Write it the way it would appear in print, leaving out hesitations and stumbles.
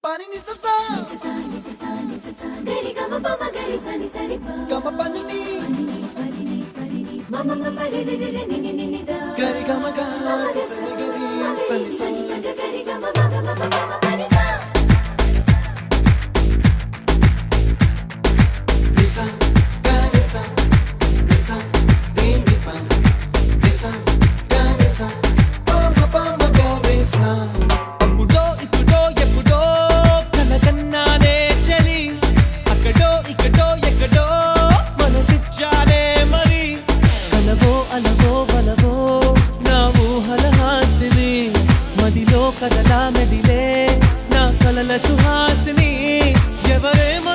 Pani ni sa sa gari ga ma pa ma gari sa ni sa ri pa ga ma pa ni ma ma ma ma re re re re ni ni ni da gari ga ma ga sa ni gari sa ni sa gari ga ma ma ga ma pa ma pa ni sa ni sa gari sa ni sa re ni pa ni sa gari sa pa ma gari sa అప్పుడో ఇప్పుడో ఎప్పుడో కనకన్నానే చలి అక్కడో ఇక్కడో ఎక్కడో మనసిచ్చానే మరి కలవో అలవో వలవో నా ఊహల హాసిని మదిలో కదలా మెదిలే నా కలల సుహాసిని ఎవరేమో